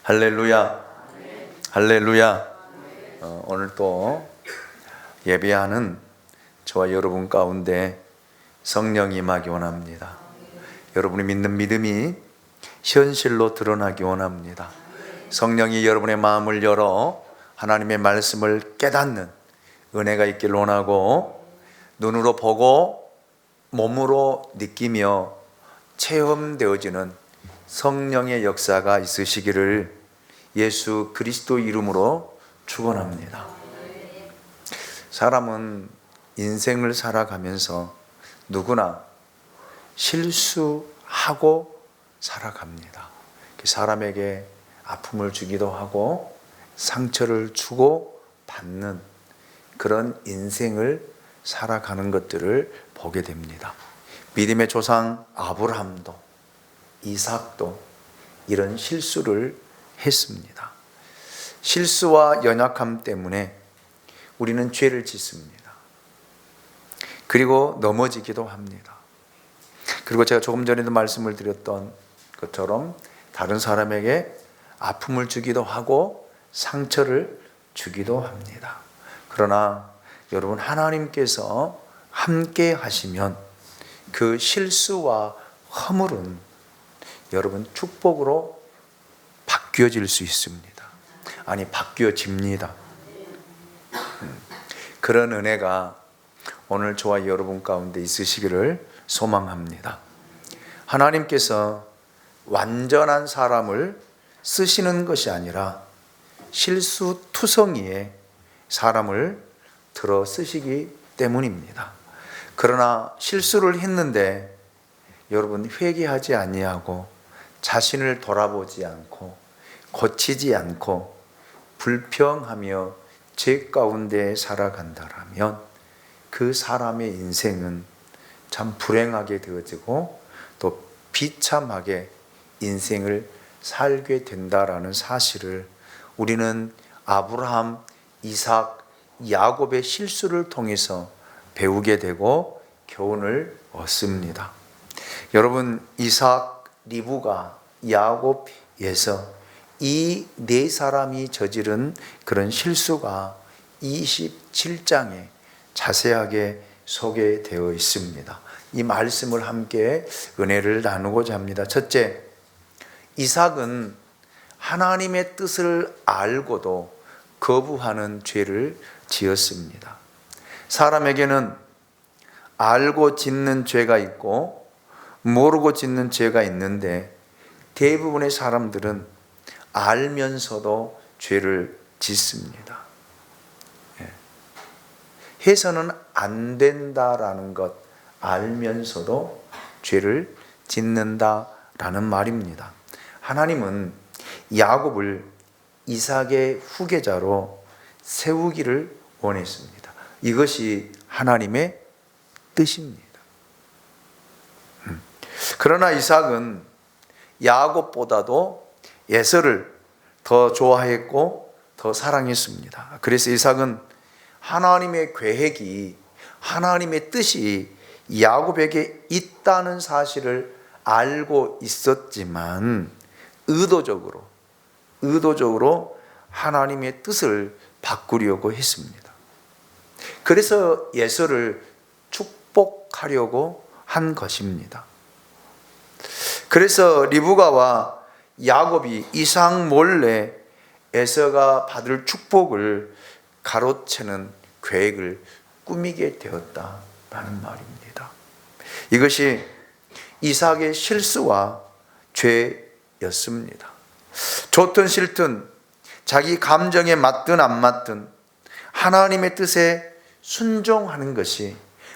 할렐루야. 할렐루야. 오늘 또 예배하는 저와 여러분 가운데 성령 임하기 원합니다. 여러분이 믿는 믿음이 현실로 드러나기 원합니다. 성령이 여러분의 마음을 열어 하나님의 말씀을 깨닫는 은혜가 있길 원하고, 눈으로 보고 몸으로 느끼며 체험되어지는 성령의 역사가 있으시기를 예수 그리스도 이름으로 축원합니다. 사람은 인생을 살아가면서 누구나 실수하고 살아갑니다. 사람에게 아픔을 주기도 하고 상처를 주고 받는 그런 인생을 살아가는 것들을 보게 됩니다. 믿음의 조상 아브라함도 이삭도 이런 실수를 했습니다. 실수와 연약함 때문에 우리는 죄를 짓습니다. 그리고 넘어지기도 합니다. 그리고 제가 조금 전에도 말씀을 드렸던 것처럼 다른 사람에게 아픔을 주기도 하고 상처를 주기도 합니다. 그러나 여러분, 하나님께서 함께 하시면 그 실수와 허물은 여러분 축복으로 바뀌어질 수 있습니다. 아니, 바뀌어집니다. 그런 은혜가 오늘 저와 여러분 가운데 있으시기를 소망합니다. 하나님께서 완전한 사람을 쓰시는 것이 아니라 실수투성이에 사람을 들어 쓰시기 때문입니다. 그러나 실수를 했는데 여러분 회개하지 아니하고 자신을 돌아보지 않고 고치지 않고 불평하며 죄 가운데 살아간다라면 그 사람의 인생은 참 불행하게 되어지고 또 비참하게 인생을 살게 된다라는 사실을 우리는 아브라함, 이삭, 야곱의 실수를 통해서 배우게 되고 교훈을 얻습니다. 여러분, 이삭, 리브가, 야곱에서 이 네 사람이 저지른 그런 실수가 27장에 자세하게 소개되어 있습니다. 이 말씀을 함께 은혜를 나누고자 합니다. 첫째, 이삭은 하나님의 뜻을 알고도 거부하는 죄를 지었습니다. 사람에게는 알고 짓는 죄가 있고 모르고 짓는 죄가 있는데 대부분의 사람들은 알면서도 죄를 짓습니다. 해서는 안 된다라는 것 알면서도 죄를 짓는다라는 말입니다. 하나님은 야곱을 이삭의 후계자로 세우기를 원했습니다. 이것이 하나님의 뜻입니다. 그러나 이삭은 야곱보다도 에서를 더 좋아했고 더 사랑했습니다. 그래서 이삭은 하나님의 계획이, 하나님의 뜻이 야곱에게 있다는 사실을 알고 있었지만 의도적으로 하나님의 뜻을 바꾸려고 했습니다. 그래서 에서를 축복하려고 한 것입니다. 그래서 리브가와 야곱이 이삭 몰래 에서가 받을 축복을 가로채는 계획을 꾸미게 되었다라는 말입니다. 이것이 이삭의 실수와 죄였습니다. 좋든 싫든 자기 감정에 맞든 안 맞든 하나님의 뜻에 순종하는 것이,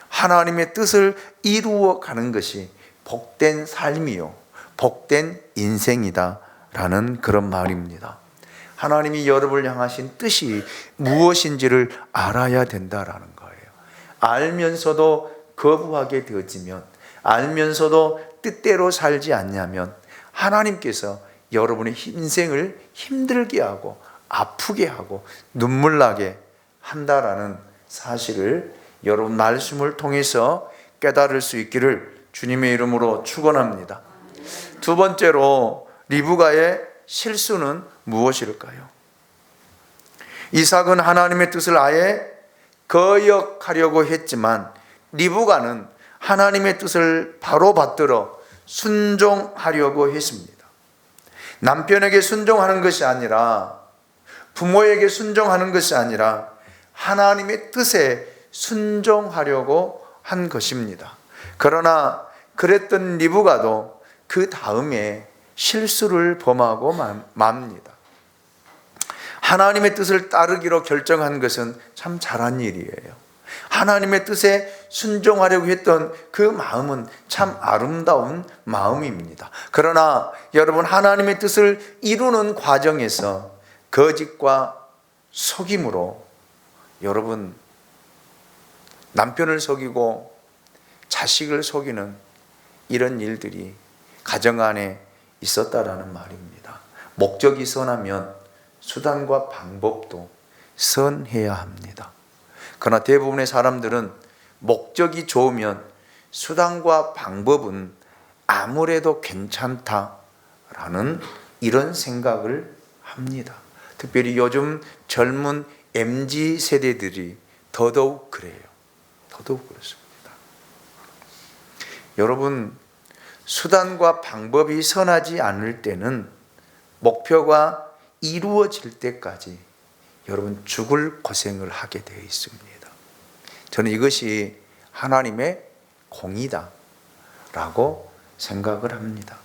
하나님의 뜻을 이루어가는 것이 복된 삶이요 복된 인생이다라는 그런 말입니다. 하나님이 여러분을 향하신 뜻이 무엇인지를 알아야 된다라는 거예요. 알면서도 거부하게 되어지면, 알면서도 뜻대로 살지 않냐면 하나님께서 여러분의 인생을 힘들게 하고 아프게 하고 눈물 나게 한다라는 사실을 여러분 말씀을 통해서 깨달을 수 있기를 주님의 이름으로 축원합니다. 두 번째로 리브가의 실수는 무엇일까요? 이삭은 하나님의 뜻을 아예 거역하려고 했지만 리브가는 하나님의 뜻을 바로 받들어 순종하려고 했습니다. 남편에게 순종하는 것이 아니라, 부모에게 순종하는 것이 아니라 하나님의 뜻에 순종하려고 한 것입니다. 그러나 그랬던 리브가도 그 다음에 실수를 범하고 맙니다. 하나님의 뜻을 따르기로 결정한 것은 참 잘한 일이에요. 하나님의 뜻에 순종하려고 했던 그 마음은 참 아름다운 마음입니다. 그러나 여러분, 하나님의 뜻을 이루는 과정에서 거짓과 속임으로 여러분 남편을 속이고 자식을 속이는 이런 일들이 가정 안에 있었다라는 말입니다. 목적이 선하면 수단과 방법도 선해야 합니다. 그러나 대부분의 사람들은 목적이 좋으면 수단과 방법은 아무래도 괜찮다라는 이런 생각을 합니다. 특별히 요즘 젊은 MZ 세대들이 더더욱 그래요. 더더욱 그렇습니다. 여러분, 수단과 방법이 선하지 않을 때는 목표가 이루어질 때까지 여러분 죽을 고생을 하게 되어 있습니다. 저는 이것이 하나님의 공이다 라고 생각을 합니다.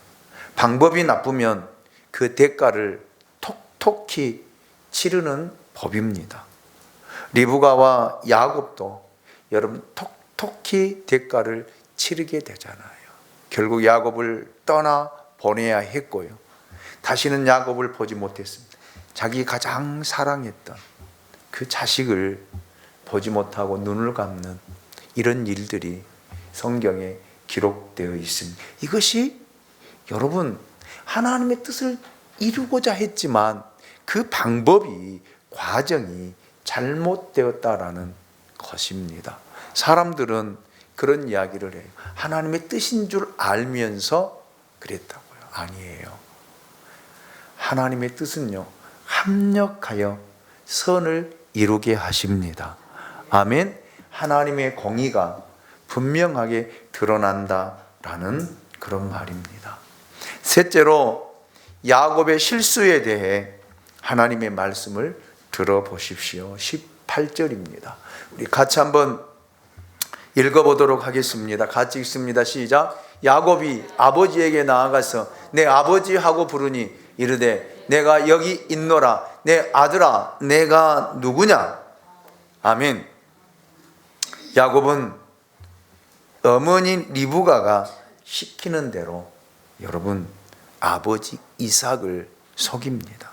방법이 나쁘면 그 대가를 톡톡히 치르는 법입니다. 리브가와 야곱도 여러분 톡톡히 대가를 치르게 되잖아요. 결국 야곱을 떠나 보내야 했고요. 다시는 야곱을 보지 못했습니다. 자기 가장 사랑했던 그 자식을 보지 못하고 눈을 감는 이런 일들이 성경에 기록되어 있습니다. 이것이 여러분 하나님의 뜻을 이루고자 했지만 그 방법이, 과정이 잘못되었다라는 것입니다. 사람들은 그런 이야기를 해요. 하나님의 뜻인 줄 알면서 그랬다고요. 아니에요. 하나님의 뜻은요, 합력하여 선을 이루게 하십니다. 아멘. 하나님의 공의가 분명하게 드러난다라는 그런 말입니다. 셋째로 야곱의 실수에 대해 하나님의 말씀을 들어보십시오. 18절입니다. 우리 같이 한번 읽어보도록 하겠습니다. 같이 읽습니다. 시작. 야곱이 아버지에게 나아가서 내 아버지하고 부르니 이르되 내가 여기 있노라. 내 아들아, 내가 누구냐? 아멘. 야곱은 어머니 리브가가 시키는 대로 여러분 아버지 이삭을 속입니다.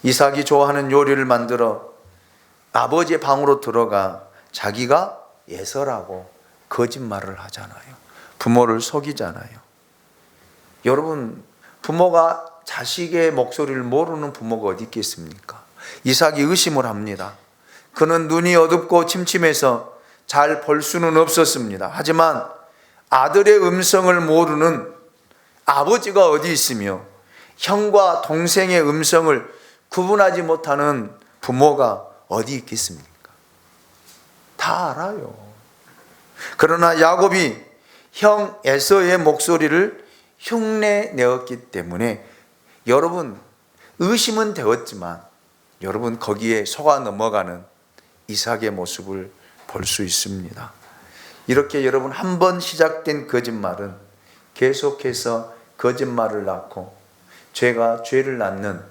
이삭이 좋아하는 요리를 만들어 아버지의 방으로 들어가 자기가 예서라고 거짓말을 하잖아요. 부모를 속이잖아요. 여러분, 부모가 자식의 목소리를 모르는 부모가 어디 있겠습니까? 이삭이 의심을 합니다. 그는 눈이 어둡고 침침해서 잘 볼 수는 없었습니다. 하지만 아들의 음성을 모르는 아버지가 어디 있으며 형과 동생의 음성을 구분하지 못하는 부모가 어디 있겠습니까? 다 알아요. 그러나 야곱이 형 에서의 목소리를 흉내 내었기 때문에 여러분 의심은 되었지만 여러분 거기에 속아 넘어가는 이삭의 모습을 볼 수 있습니다. 이렇게 여러분 한 번 시작된 거짓말은 계속해서 거짓말을 낳고 죄가 죄를 낳는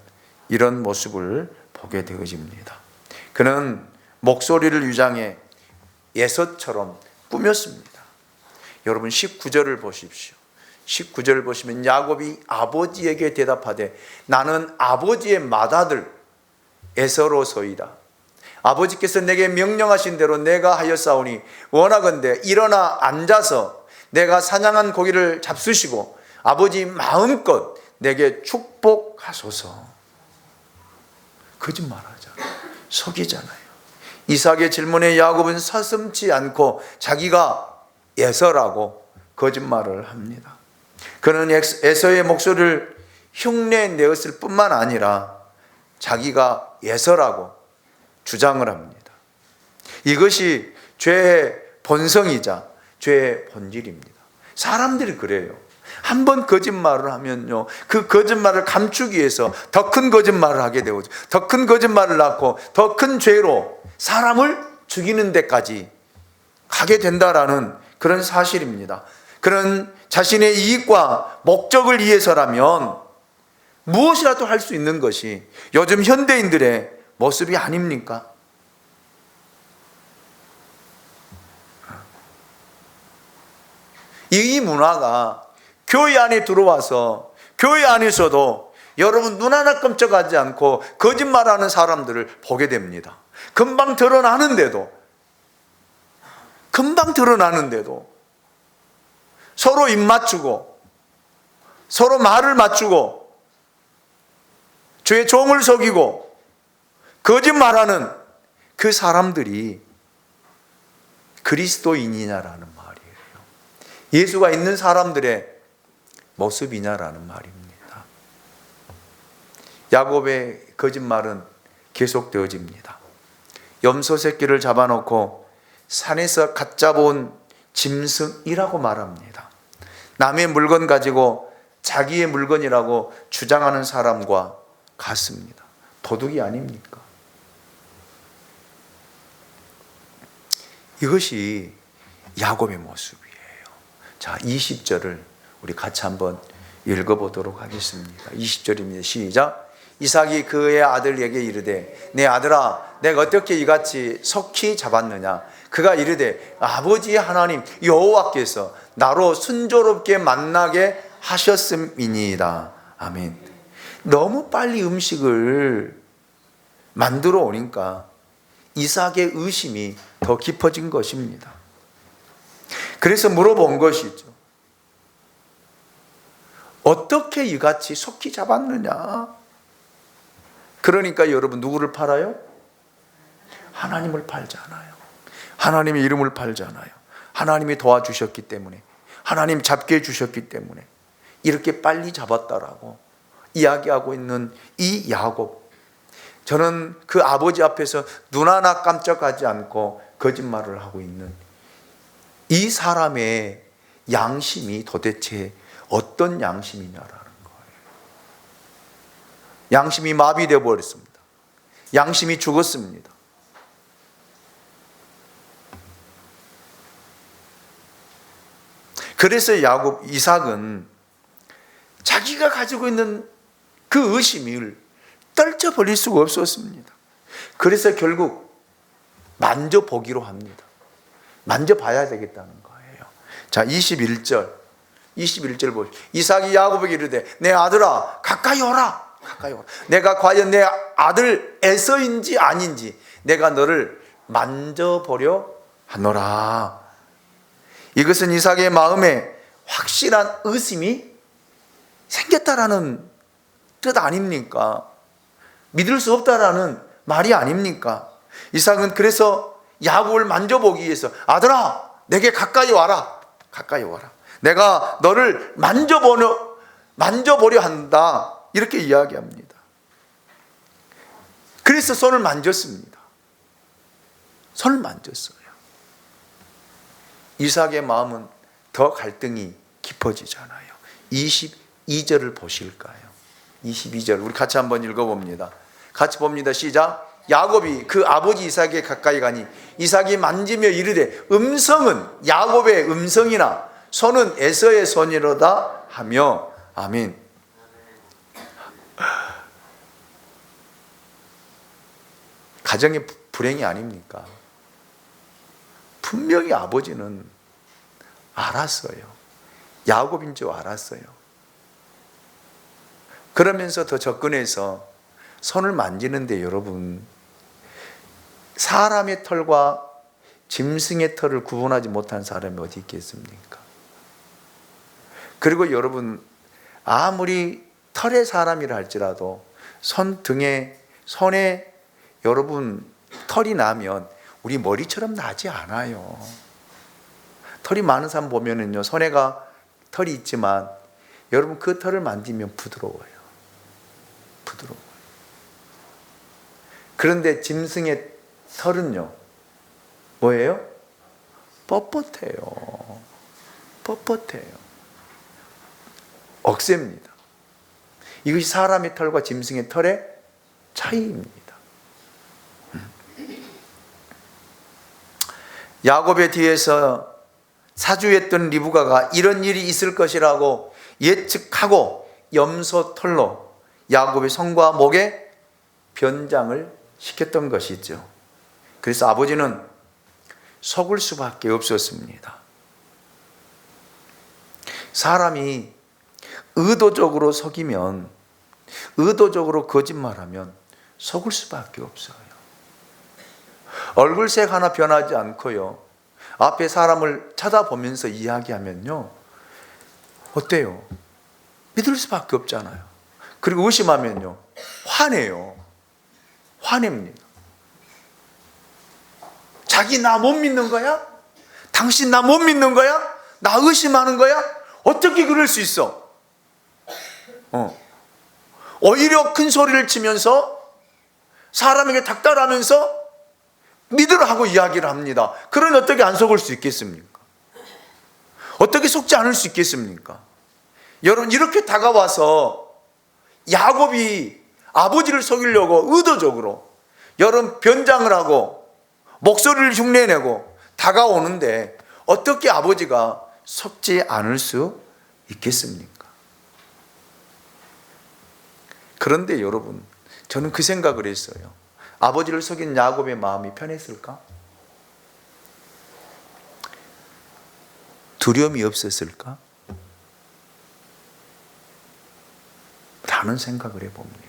이런 모습을 보게 되어집니다. 그는 목소리를 위장해 예서처럼 꾸몄습니다. 여러분 19절을 보십시오. 19절을 보시면 야곱이 아버지에게 대답하되 나는 아버지의 맏아들 에서로소이다. 아버지께서 내게 명령하신 대로 내가 하였사오니 원하건대 일어나 앉아서 내가 사냥한 고기를 잡수시고 아버지 마음껏 내게 축복하소서. 거짓말하잖아요. 속이잖아요. 이삭의 질문에 야곱은 서슴지 않고 자기가 에서라고 거짓말을 합니다. 그는 에서의 목소리를 흉내 내었을 뿐만 아니라 자기가 예서라고 주장을 합니다. 이것이 죄의 본성이자 죄의 본질입니다. 사람들이 그래요. 한 번 거짓말을 하면요, 그 거짓말을 감추기 위해서 더 큰 거짓말을 하게 되고, 더 큰 거짓말을 낳고 더 큰 죄로 사람을 죽이는 데까지 가게 된다라는 그런 사실입니다. 그런 자신의 이익과 목적을 위해서라면 무엇이라도 할 수 있는 것이 요즘 현대인들의 모습이 아닙니까? 이 문화가 교회 안에 들어와서 교회 안에서도 여러분 눈 하나 깜짝하지 않고 거짓말하는 사람들을 보게 됩니다. 금방 드러나는데도 서로 입 맞추고 서로 말을 맞추고 주의 종을 속이고 거짓말하는 그 사람들이 그리스도인이냐라는 말이에요. 예수가 있는 사람들의 모습이냐라는 말입니다. 야곱의 거짓말은 계속되어집니다. 염소 새끼를 잡아놓고 산에서 갓 잡아온 짐승이라고 말합니다. 남의 물건 가지고 자기의 물건이라고 주장하는 사람과 같습니다. 도둑이 아닙니까? 이것이 야곱의 모습이에요. 자, 20절을 우리 같이 한번 읽어보도록 하겠습니다. 20절입니다. 시작. 이삭이 그의 아들에게 이르되 내 아들아 내가 어떻게 이같이 속히 잡았느냐. 그가 이르되 아버지 하나님 여호와께서 나로 순조롭게 만나게 하셨음이니이다. 아멘. 너무 빨리 음식을 만들어 오니까 이삭의 의심이 더 깊어진 것입니다. 그래서 물어본 것이죠. 어떻게 이같이 속히 잡았느냐? 그러니까 여러분 누구를 팔아요? 하나님을 팔잖아요. 하나님의 이름을 팔잖아요. 하나님이 도와주셨기 때문에, 하나님 잡게 해주셨기 때문에 이렇게 빨리 잡았다라고 이야기하고 있는 이 야곱, 저는 그 아버지 앞에서 눈 하나 깜짝하지 않고 거짓말을 하고 있는 이 사람의 양심이 도대체 어떤 양심이냐라는 거예요. 양심이 마비되어 버렸습니다. 양심이 죽었습니다. 그래서 이삭은 자기가 가지고 있는 그 의심을 떨쳐버릴 수가 없었습니다. 그래서 결국 만져보기로 합니다. 만져봐야 되겠다는 거예요. 자, 21절 보시죠. 이삭이 야곱에게 이르되 내 아들아 가까이 오라. 내가 과연 내 아들 에서인지 아닌지 내가 너를 만져보려 하노라. 이것은 이삭의 마음에 확실한 의심이 생겼다라는 뜻 아닙니까? 믿을 수 없다라는 말이 아닙니까? 이삭은 그래서 야곱을 만져보기 위해서 아들아 내게 가까이 와라. 내가 너를 만져보려 한다. 이렇게 이야기합니다. 그래서 손을 만졌습니다. 손을 만졌어요. 이삭의 마음은 더 갈등이 깊어지잖아요. 22절을 보실까요? 22절 우리 같이 한번 읽어봅니다. 같이 봅니다. 시작. 야곱이 그 아버지 이삭에 가까이 가니 이삭이 만지며 이르되 음성은 야곱의 음성이나 손은 에서의 손이로다 하며. 아멘. 가정의 불행이 아닙니까? 분명히 아버지는 알았어요. 야곱인 줄 알았어요. 그러면서 더 접근해서 손을 만지는데 여러분, 사람의 털과 짐승의 털을 구분하지 못한 사람이 어디 있겠습니까? 그리고 여러분, 아무리 털의 사람이라 할지라도 손에 여러분 털이 나면 우리 머리처럼 나지 않아요. 털이 많은 사람 보면은요, 손에가 털이 있지만 여러분 그 털을 만지면 부드러워요. 부드러워요. 그런데 짐승의 털은요, 뭐예요? 뻣뻣해요. 뻣뻣해요. 억셉니다. 이것이 사람의 털과 짐승의 털의 차이입니다. 야곱의 뒤에서 사주했던 리브가가 이런 일이 있을 것이라고 예측하고 염소 털로 야곱의 손과 목에 변장을 시켰던 것이죠. 그래서 아버지는 속을 수밖에 없었습니다. 사람이 의도적으로 속이면, 의도적으로 거짓말하면 속을 수밖에 없어요. 얼굴색 하나 변하지 않고요, 앞에 사람을 쳐다보면서 이야기하면요, 어때요? 믿을 수밖에 없잖아요. 그리고 의심하면요, 화내요. 화냅니다. 자기 나 못 믿는 거야? 당신 나 못 믿는 거야? 나 의심하는 거야? 어떻게 그럴 수 있어? 오히려 큰 소리를 치면서 사람에게 닥달하면서 믿으라 하고 이야기를 합니다. 그러니 어떻게 안 속을 수 있겠습니까? 어떻게 속지 않을 수 있겠습니까? 여러분, 이렇게 다가와서 야곱이 아버지를 속이려고 의도적으로 여러분 변장을 하고 목소리를 흉내내고 다가오는데 어떻게 아버지가 속지 않을 수 있겠습니까? 그런데 여러분, 저는 그 생각을 했어요. 아버지를 속인 야곱의 마음이 편했을까? 두려움이 없었을까? 라는 생각을 해봅니다.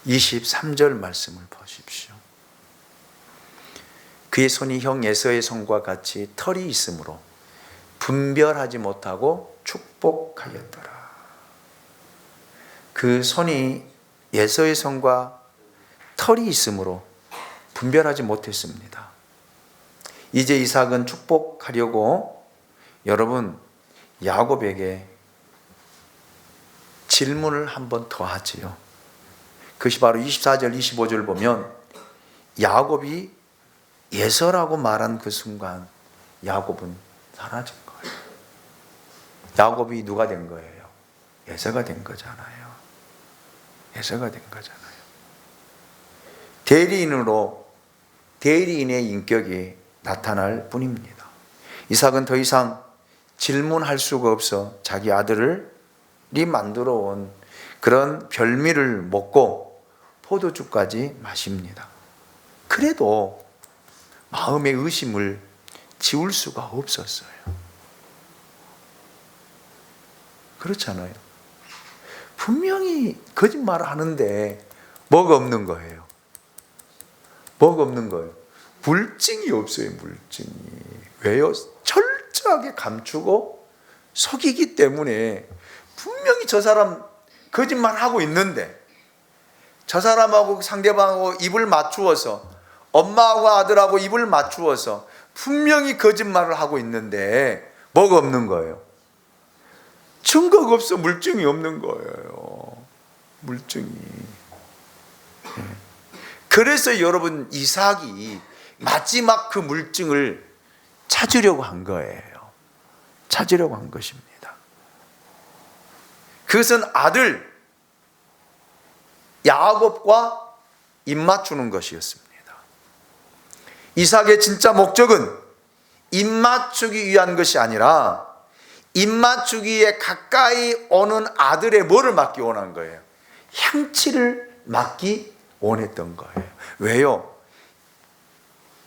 23절 말씀을 보십시오. 그의 손이 형 에서의 손과 같이 털이 있으므로 분별하지 못하고 축복하였더라. 그 손이 에서의 손과 털이 있으므로 분별하지 못했습니다. 이제 이삭은 축복하려고 여러분 야곱에게 질문을 한 번 더 하지요. 그것이 바로 24절 25절 보면 야곱이 예서라고 말한 그 순간 야곱은 사라진 거예요. 야곱이 누가 된 거예요? 예서가 된 거잖아요. 예서가 된 거잖아요. 대리인의 인격이 나타날 뿐입니다. 이삭은 더 이상 질문할 수가 없어 자기 아들이 만들어 온 그런 별미를 먹고 포도주까지 마십니다. 그래도 마음의 의심을 지울 수가 없었어요. 그렇잖아요. 분명히 거짓말을 하는데 뭐가 없는 거예요? 뭐가 없는 거예요? 물증이 없어요. 물증이. 왜요? 철저하게 감추고 속이기 때문에 분명히 저 사람 거짓말하고 있는데 저 사람하고 상대방하고 입을 맞추어서 엄마하고 아들하고 입을 맞추어서 분명히 거짓말을 하고 있는데 뭐가 없는 거예요? 증거가 없어. 물증이 없는 거예요. 물증이. 그래서 여러분 이삭이 마지막 그 물증을 찾으려고 한 거예요. 찾으려고 한 것입니다. 그것은 아들 야곱과 입맞추는 것이었습니다. 이삭의 진짜 목적은 입맞추기 위한 것이 아니라 입맞추기에 가까이 오는 아들의 뭐를 막기 원한 거예요? 향치를 막기 원했던 거예요. 왜요?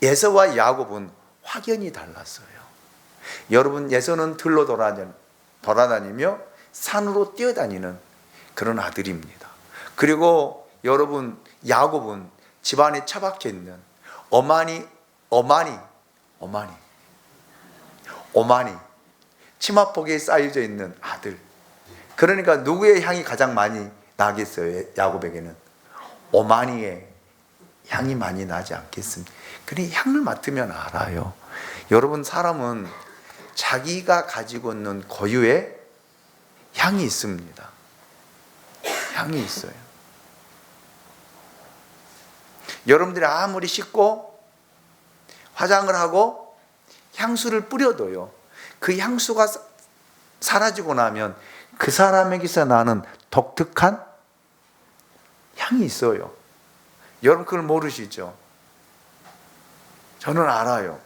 예서와 야곱은 확연히 달랐어요. 여러분, 예서는 들로 돌아다니며 산으로 뛰어다니는 그런 아들입니다. 그리고 여러분, 야곱은 집안에 처박혀 있는 어마니 치마폭에 쌓여져 있는 아들. 그러니까 누구의 향이 가장 많이 나겠어요? 야곱에게는 오마니의 향이 많이 나지 않겠습니까? 그러니 향을 맡으면 알아요. 여러분, 사람은 자기가 가지고 있는 고유의 향이 있습니다. 향이 있어요. 여러분들이 아무리 씻고 화장을 하고 향수를 뿌려도요, 그 향수가 사라지고 나면 그 사람에게서 나는 독특한 향이 있어요. 여러분 그걸 모르시죠? 저는 알아요.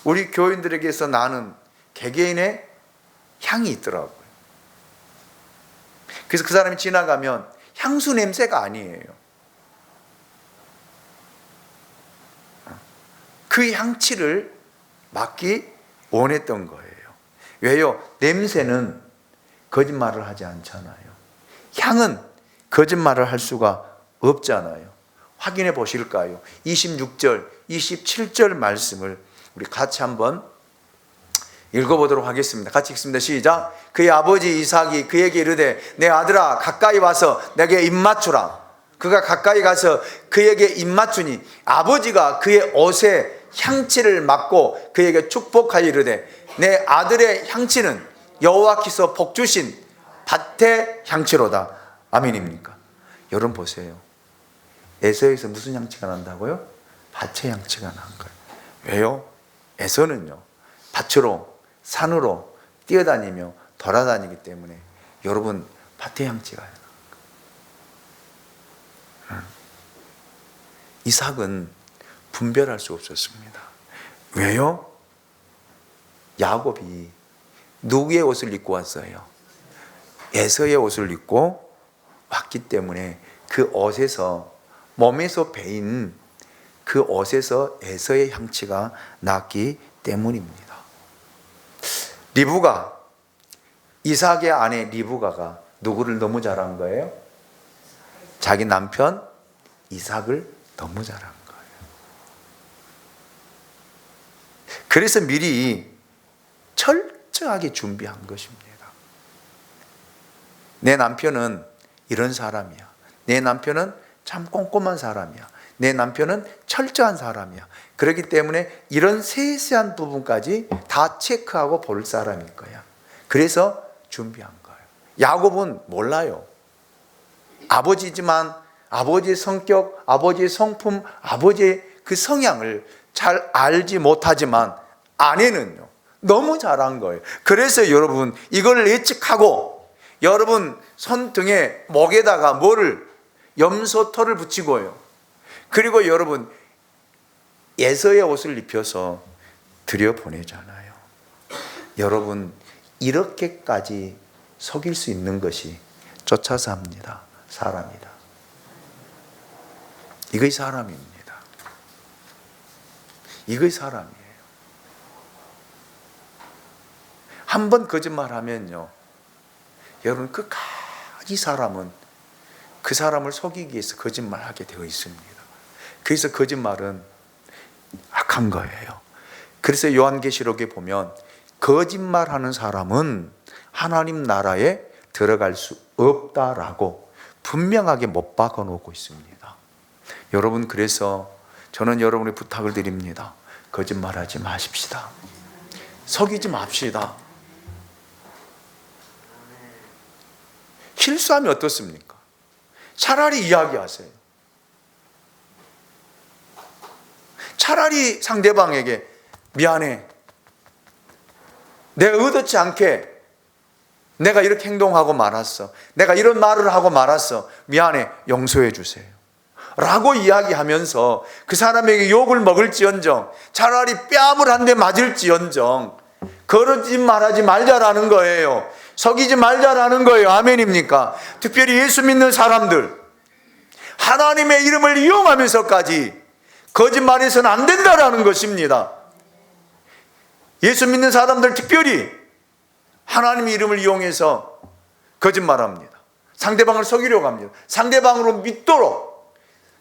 우리 교인들에게서 나는 개개인의 향이 있더라고요. 그래서 그 사람이 지나가면 향수 냄새가 아니에요. 그 향취를 맡기 원했던 거예요. 왜요? 냄새는 거짓말을 하지 않잖아요. 향은 거짓말을 할 수가 없잖아요. 확인해 보실까요? 26절, 27절 말씀을 우리 같이 한번 읽어보도록 하겠습니다. 같이 읽습니다. 시작. 그의 아버지 이삭이 그에게 이르되 내 아들아 가까이 와서 내게 입 맞추라. 그가 가까이 가서 그에게 입 맞추니 아버지가 그의 옷에 향취를 맡고 그에게 축복하여 이르되 내 아들의 향취는 여호와께서 복 주신 밭의 향취로다. 아멘입니까? 여러분 보세요. 에서에서 무슨 향취가 난다고요? 밭의 향취가 난 거예요. 왜요? 에서는요, 밭으로 산으로 뛰어다니며 돌아다니기 때문에 여러분 밭의 향취가 나요. 이삭은 분별할 수 없었습니다. 왜요? 야곱이 누구의 옷을 입고 왔어요? 에서의 옷을 입고 왔기 때문에 그 옷에서, 몸에서 배인 그 옷에서 에서의 향취가 났기 때문입니다. 리브가, 이삭의 아내 리브가가 누구를 너무 잘한 거예요? 자기 남편 이삭을 너무 잘한 거예요. 그래서 미리 철저하게 준비한 것입니다. 내 남편은 이런 사람이야. 내 남편은 참 꼼꼼한 사람이야. 내 남편은 철저한 사람이야. 그렇기 때문에 이런 세세한 부분까지 다 체크하고 볼 사람일 거야. 그래서 준비한 거예요. 야곱은 몰라요. 아버지지만 아버지의 성격, 아버지의 성품, 아버지의 그 성향을 잘 알지 못하지만 아내는요, 너무 잘한 거예요. 그래서 여러분 이걸 예측하고 여러분 손등에 목에다가 뭐를, 염소털을 붙이고요. 그리고 여러분 에서의 옷을 입혀서 들여보내잖아요. 여러분 이렇게까지 속일 수 있는 것이 쫓아서 합니다. 사람이다. 이것이 사람입니다. 이것이 사람이에요. 한 번 거짓말하면요, 여러분 끝까지 사람은 그 사람을 속이기 위해서 거짓말하게 되어 있습니다. 그래서 거짓말은 악한 거예요. 그래서 요한계시록에 보면 거짓말하는 사람은 하나님 나라에 들어갈 수 없다라고 분명하게 못 박아놓고 있습니다. 여러분, 그래서 저는 여러분의 부탁을 드립니다. 거짓말하지 마십시다. 속이지 맙시다. 실수하면 어떻습니까? 차라리 이야기하세요. 차라리 상대방에게 미안해, 내가 의도치 않게 내가 이렇게 행동하고 말았어, 내가 이런 말을 하고 말았어, 미안해, 용서해 주세요 라고 이야기하면서 그 사람에게 욕을 먹을지언정, 차라리 뺨을 한 대 맞을지언정 그러지 말하지 말자라는 거예요. 속이지 말자라는 거예요. 아멘입니까? 특별히 예수 믿는 사람들, 하나님의 이름을 이용하면서까지 거짓말해서는 안 된다라는 것입니다. 예수 믿는 사람들 특별히 하나님의 이름을 이용해서 거짓말합니다. 상대방을 속이려고 합니다. 상대방으로 믿도록,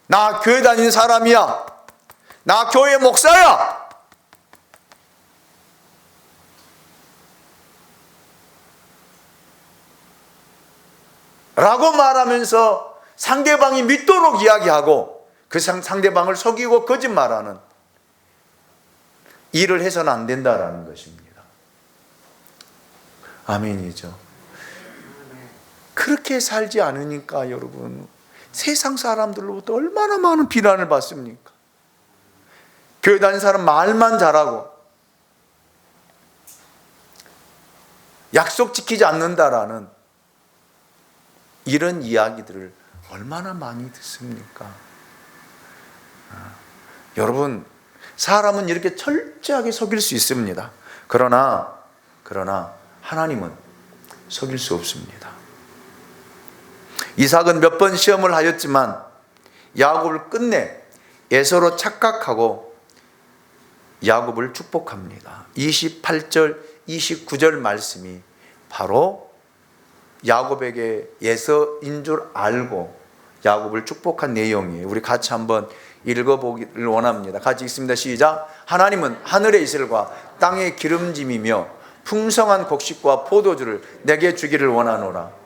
나 교회 다니는 사람이야, 나 교회 목사야 라고 말하면서 상대방이 믿도록 이야기하고 그 상대방을 속이고 거짓말하는 일을 해서는 안 된다라는 것입니다. 아멘이죠. 그렇게 살지 않으니까 여러분 세상 사람들로부터 얼마나 많은 비난을 받습니까? 교회 다니는 사람 말만 잘하고 약속 지키지 않는다라는 이런 이야기들을 얼마나 많이 듣습니까? 여러분, 사람은 이렇게 철저하게 속일 수 있습니다. 그러나 하나님은 속일 수 없습니다. 이삭은 몇 번 시험을 하였지만 야곱을 끝내 에서로 착각하고 야곱을 축복합니다. 28절, 29절 말씀이 바로 야곱에게 에서인 줄 알고 야곱을 축복한 내용이에요. 우리 같이 한번 읽어보기를 원합니다. 같이 읽습니다. 시작. 하나님은 하늘의 이슬과 땅의 기름짐이며 풍성한 곡식과 포도주를 내게 주기를 원하노라.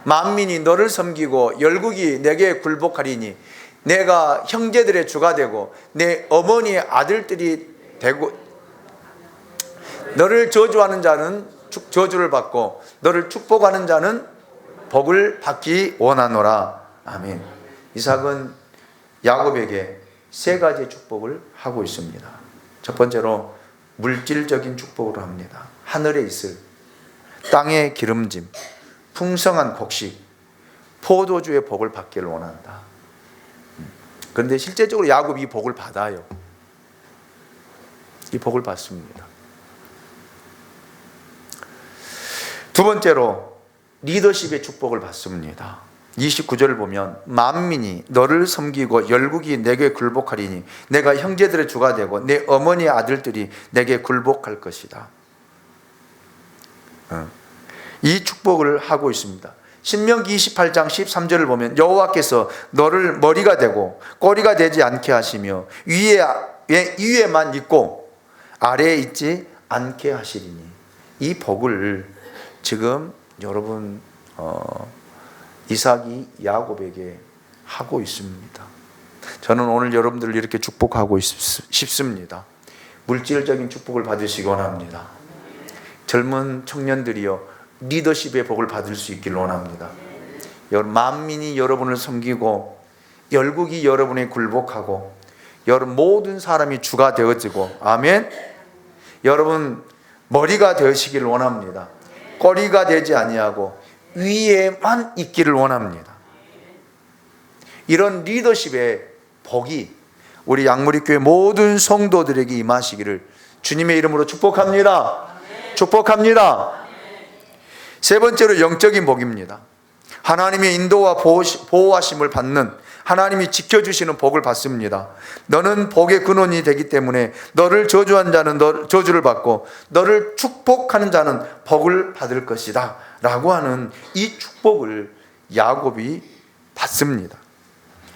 만민이 너를 섬기고 열국이 내게 굴복하리니 내가 형제들의 주가 되고 내 어머니의 아들들이 되고 너를 저주하는 자는 저주를 받고 너를 축복하는 자는 복을 받기 원하노라. 아멘. 이삭은 야곱에게 세 가지 축복을 하고 있습니다. 첫 번째로 물질적인 축복을 합니다. 하늘의 이슬, 땅의 기름짐, 풍성한 곡식, 포도주의 복을 받기를 원한다. 그런데 실제적으로 야곱이 이 복을 받아요. 이 복을 받습니다. 두 번째로 리더십의 축복을 받습니다. 29절을 보면 만민이 너를 섬기고 열국이 내게 굴복하리니 내가 형제들의 주가 되고 내 어머니의 아들들이 내게 굴복할 것이다. 이 축복을 하고 있습니다. 신명기 28장 13절을 보면 여호와께서 너를 머리가 되고 꼬리가 되지 않게 하시며 위에만 있고 아래에 있지 않게 하시리니 이 복을 지금 여러분 이삭이 야곱에게 하고 있습니다. 저는 오늘 여러분들을 이렇게 축복하고 싶습니다. 물질적인 축복을 받으시기 원합니다. 젊은 청년들이여 리더십의 복을 받을 수 있기를 원합니다. 만민이 여러분을 섬기고 열국이 여러분에 굴복하고 여러분 모든 사람이 주가 되어지고 아멘. 여러분 머리가 되시기를 원합니다. 꼬리가 되지 아니하고 위에만 있기를 원합니다. 이런 리더십의 복이 우리 양무리교회 모든 성도들에게 임하시기를 주님의 이름으로 축복합니다. 축복합니다. 세 번째로 영적인 복입니다. 하나님의 인도와 보호하심을 받는 하나님이 지켜주시는 복을 받습니다. 너는 복의 근원이 되기 때문에 너를 저주한 자는 저주를 받고 너를 축복하는 자는 복을 받을 것이다 라고 하는 이 축복을 야곱이 받습니다.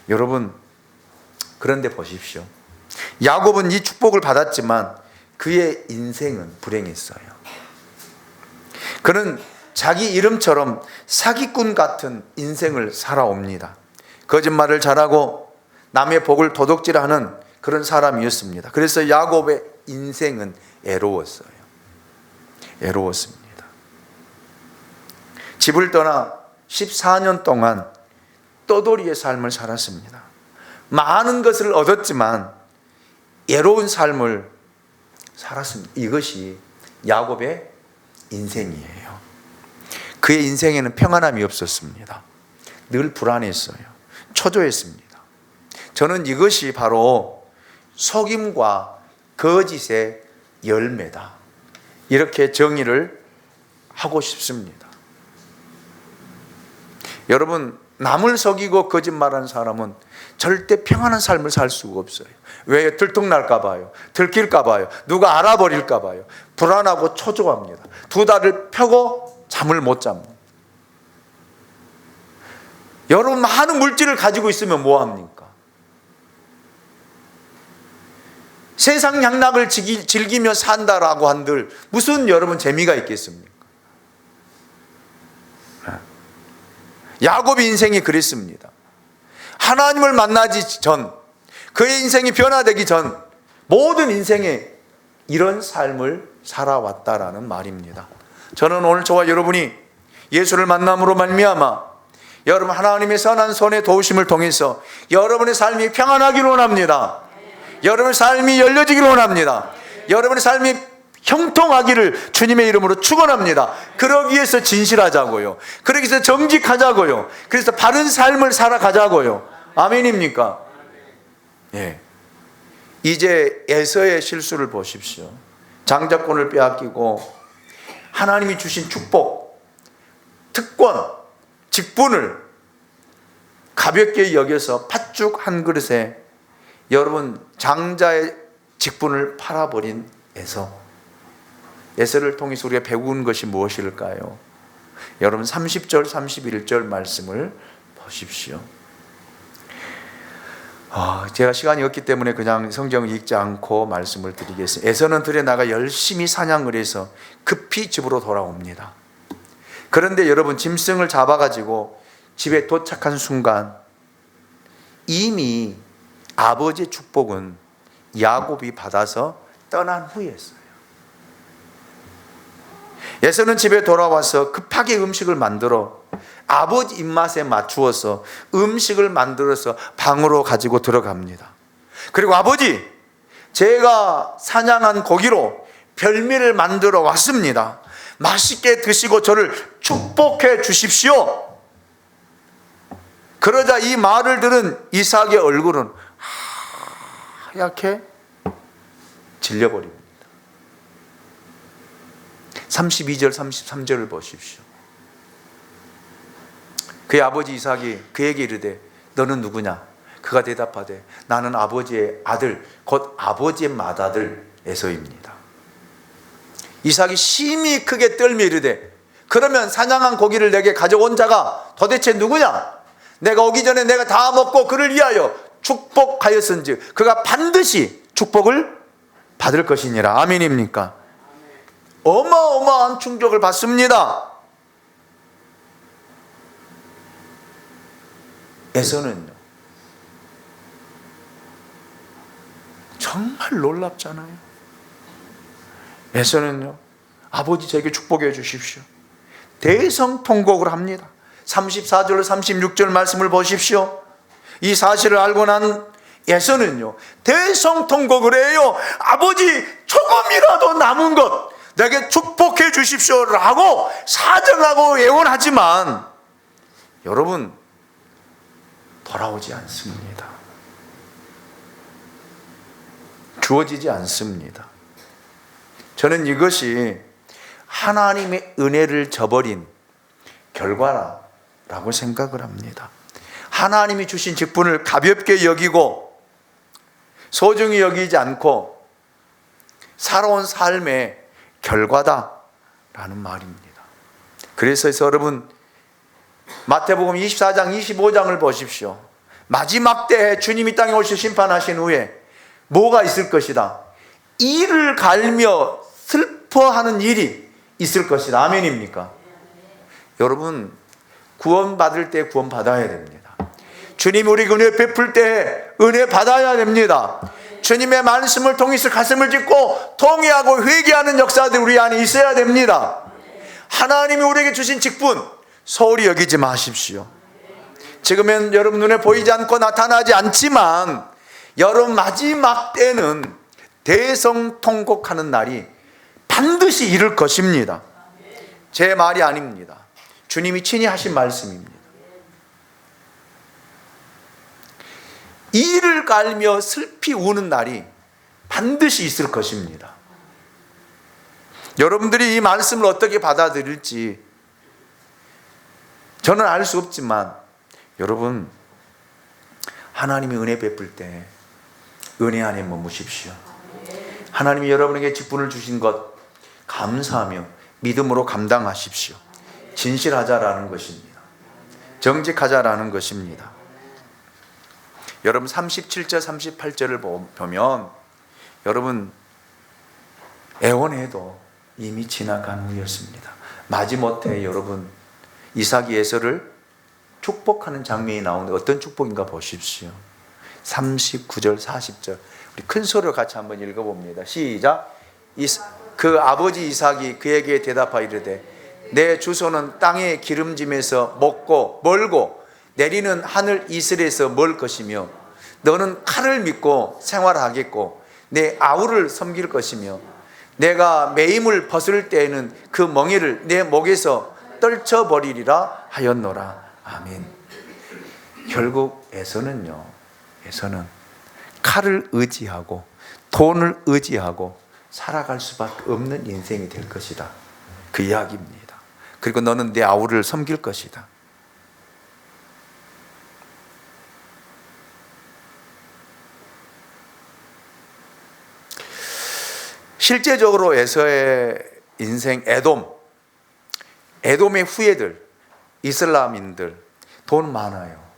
여러분, 그런데 보십시오. 야곱은 이 축복을 받았지만 그의 인생은 불행했어요. 그는 자기 이름처럼 사기꾼 같은 인생을 살아옵니다. 거짓말을 잘하고 남의 복을 도둑질하는 그런 사람이었습니다. 그래서 야곱의 인생은 애로웠어요. 애로웠습니다. 집을 떠나 14년 동안 떠돌이의 삶을 살았습니다. 많은 것을 얻었지만 애로운 삶을 살았습니다. 이것이 야곱의 인생이에요. 그의 인생에는 평안함이 없었습니다. 늘 불안했어요. 초조했습니다. 저는 이것이 바로 속임과 거짓의 열매다. 이렇게 정의를 하고 싶습니다. 여러분, 남을 속이고 거짓말하는 사람은 절대 평안한 삶을 살 수가 없어요. 왜? 들통날까 봐요. 들킬까 봐요. 누가 알아버릴까 봐요. 불안하고 초조합니다. 두 다리를 펴고 잠을 못 잡니다. 여러분, 많은 물질을 가지고 있으면 뭐합니까? 세상 향락을 즐기며 산다라고 한들 무슨 여러분 재미가 있겠습니까? 야곱의 인생이 그랬습니다. 하나님을 만나지 전, 그의 인생이 변화되기 전 모든 인생에 이런 삶을 살아왔다라는 말입니다. 저는 오늘 저와 여러분이 예수를 만남으로 말미암아 여러분 하나님의 선한 손의 도우심을 통해서 여러분의 삶이 평안하기를 원합니다. 여러분의 삶이 열려지기를 원합니다. 여러분의 삶이 형통하기를 주님의 이름으로 축원합니다. 그러기 위해서 진실하자고요. 그러기 위해서 정직하자고요. 그래서 바른 삶을 살아가자고요. 아멘입니까? 예. 이제 에서의 실수를 보십시오. 장자권을 빼앗기고 하나님이 주신 축복, 특권, 직분을 가볍게 여겨서 팥죽 한 그릇에 여러분 장자의 직분을 팔아버린 에서. 에서를 통해서 우리가 배운 것이 무엇일까요? 여러분 30절 31절 말씀을 보십시오. 제가 시간이 없기 때문에 그냥 성경을 읽지 않고 말씀을 드리겠습니다. 에서는 들에 나가 열심히 사냥을 해서 급히 집으로 돌아옵니다. 그런데 여러분 짐승을 잡아가지고 집에 도착한 순간 이미 아버지의 축복은 야곱이 받아서 떠난 후였어요. 에서는 집에 돌아와서 급하게 음식을 만들어 아버지 입맛에 맞추어서 음식을 만들어서 방으로 가지고 들어갑니다. 그리고 아버지, 제가 사냥한 고기로 별미를 만들어 왔습니다. 맛있게 드시고 저를 축복해 주십시오. 그러자 이 말을 들은 이삭의 얼굴은 하얗게 질려버립니다. 32절 33절을 보십시오. 그의 아버지 이삭이 그에게 이르되 너는 누구냐? 그가 대답하되 나는 아버지의 아들 곧 아버지의 맏아들 에서입니다. 이삭이 심히 크게 떨며 이르되 그러면 사냥한 고기를 내게 가져온 자가 도대체 누구냐? 내가 오기 전에 내가 다 먹고 그를 위하여 축복하였은즉 그가 반드시 축복을 받을 것이니라. 아멘입니까? 어마어마한 충격을 받습니다. 에서는요, 정말 놀랍잖아요. 에서는요, 아버지 저에게 축복해 주십시오. 대성통곡을 합니다. 34절 36절 말씀을 보십시오. 이 사실을 알고 난 에서는요 대성통곡을 해요. 아버지 조금이라도 남은 것 내게 축복해 주십시오라고 사정하고 예언하지만 여러분 돌아오지 않습니다. 주어지지 않습니다. 저는 이것이 하나님의 은혜를 저버린 결과라고 생각을 합니다. 하나님이 주신 직분을 가볍게 여기고 소중히 여기지 않고 살아온 삶의 결과다라는 말입니다. 그래서 여러분 마태복음 24장 25장을 보십시오. 마지막 때에 주님이 땅에 오셔 심판하신 후에 뭐가 있을 것이다? 이를 갈며 슬퍼하는 일이 있을 것이다. 아멘입니까? 여러분 구원받을 때 구원받아야 됩니다. 주님이 우리에게 은혜 베풀 때 은혜 받아야 됩니다. 주님의 말씀을 통해서 가슴을 찢고 통회하고 회개하는 역사들이 우리 안에 있어야 됩니다. 하나님이 우리에게 주신 직분 소홀히 여기지 마십시오. 지금은 여러분 눈에 보이지 않고 나타나지 않지만 여러분 마지막 때는 대성통곡하는 날이 반드시 이룰 것입니다. 제 말이 아닙니다. 주님이 친히 하신 말씀입니다. 이를 갈며 슬피 우는 날이 반드시 있을 것입니다. 여러분들이 이 말씀을 어떻게 받아들일지 저는 알 수 없지만 여러분 하나님이 은혜 베풀 때 은혜 안에 머무십시오. 하나님이 여러분에게 직분을 주신 것 감사하며 믿음으로 감당하십시오. 진실하자라는 것입니다. 정직하자라는 것입니다. 여러분 37절 38절을 보면 여러분 애원해도 이미 지나간 후였습니다. 마지못해 여러분 이삭이 에서를 축복하는 장면이 나오는데 어떤 축복인가 보십시오. 39절 40절 우리 큰 소리로 같이 한번 읽어봅니다. 시작. 그 아버지 이삭이 그에게 대답하여 이르되 내 주소는 땅의 기름짐에서 먹고 멀고 내리는 하늘 이슬에서 멀 것이며 너는 칼을 믿고 생활하겠고 내 아우를 섬길 것이며 내가 매임을 벗을 때에는 그 멍에를 내 목에서 떨쳐버리리라 하였노라. 아멘. 결국 에서는 칼을 의지하고 돈을 의지하고 살아갈 수밖에 없는 인생이 될 것이다. 그 이야기입니다. 그리고 너는 내 아우를 섬길 것이다. 실제적으로 에서의 인생, 에돔의 후예들, 이슬람인들 돈 많아요.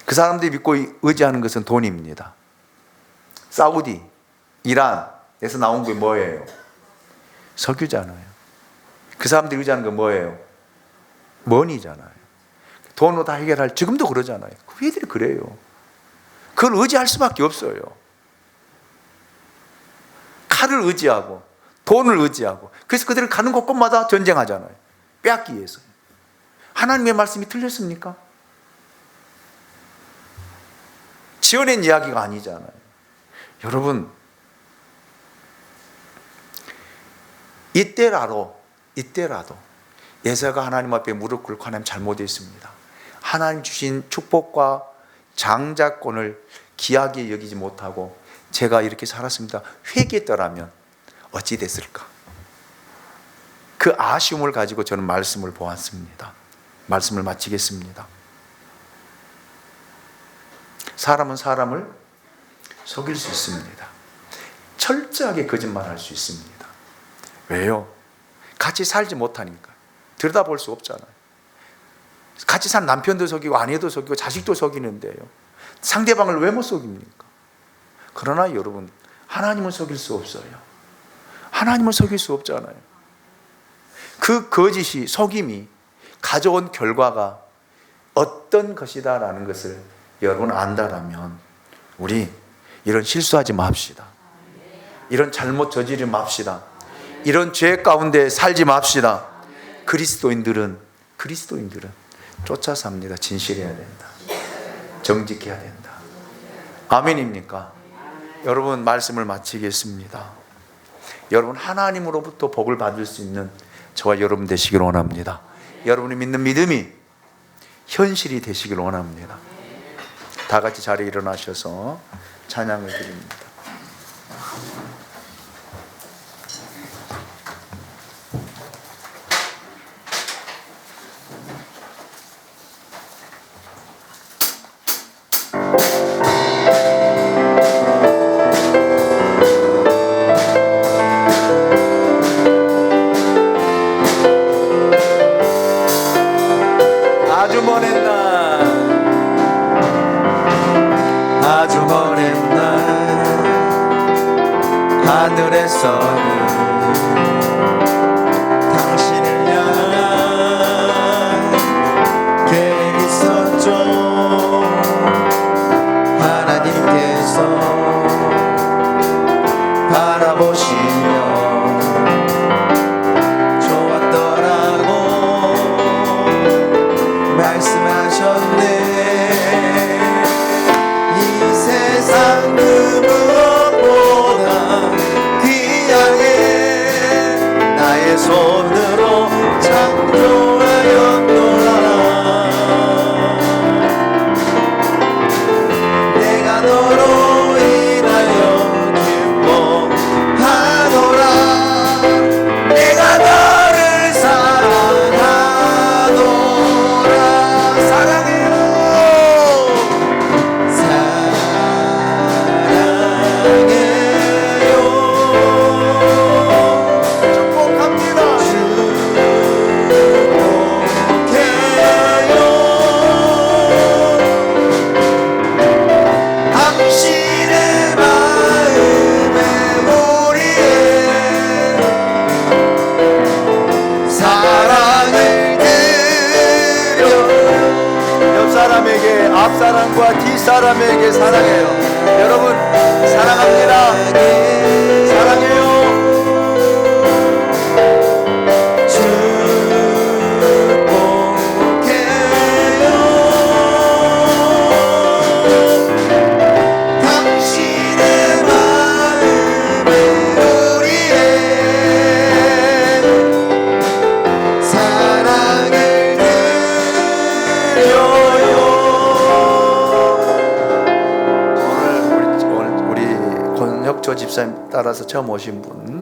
그 사람들이 믿고 의지하는 것은 돈입니다. 사우디, 이란에서 나온 게 뭐예요? 석유잖아요. 그 사람들이 의지하는 건 뭐예요? 머니잖아요. 돈으로 다 해결할, 지금도 그러잖아요. 그 후예들이 그래요. 그걸 의지할 수밖에 없어요. 칼을 의지하고 돈을 의지하고, 그래서 그들은 가는 곳곳마다 전쟁하잖아요. 빼앗기 위해서. 하나님의 말씀이 틀렸습니까? 지어낸 이야기가 아니잖아요. 여러분, 이때라도 예사가 하나님 앞에 무릎 꿇고 하나님 잘못했습니다, 하나님 주신 축복과 장자권을 귀하게 여기지 못하고 제가 이렇게 살았습니다, 회개했더라면 어찌 됐을까? 그 아쉬움을 가지고 저는 말씀을 보았습니다. 말씀을 마치겠습니다. 사람은 사람을 속일 수 있습니다. 철저하게 거짓말할 수 있습니다. 왜요? 같이 살지 못하니까. 들여다볼 수 없잖아요. 같이 산 남편도 속이고 아내도 속이고 자식도 속이는데요, 상대방을 왜 못 속입니까? 그러나 여러분, 하나님을 속일 수 없어요. 하나님을 속일 수 없잖아요. 그 거짓이, 속임이 가져온 결과가 어떤 것이다라는 것을 여러분 안다라면 우리 이런 실수하지 맙시다. 이런 잘못 저지르지 맙시다. 이런 죄 가운데 살지 맙시다. 그리스도인들은 쫓아 삽니다. 진실해야 된다. 정직해야 된다. 아멘입니까? 여러분, 말씀을 마치겠습니다. 여러분, 하나님으로부터 복을 받을 수 있는 저와 여러분 되시길 원합니다. 여러분이 믿는 믿음이 현실이 되시길 원합니다. 다 같이 자리에 일어나셔서 찬양을 드립니다. 당신을 향한 계획이 있었죠. 하나님께서 바라보시며 좋았더라고 말씀하셨네. 이 세상 그 무엇보다 나의 손으로 창조하였노라. 내가 너로 인하여 기뻐하노라. 내가 너를 사랑하노라. 사랑해요. 앞사람과 뒷사람에게 사랑해요. 여러분, 사랑합니다. 사랑해요. 집사님 따라서 처음 오신 분.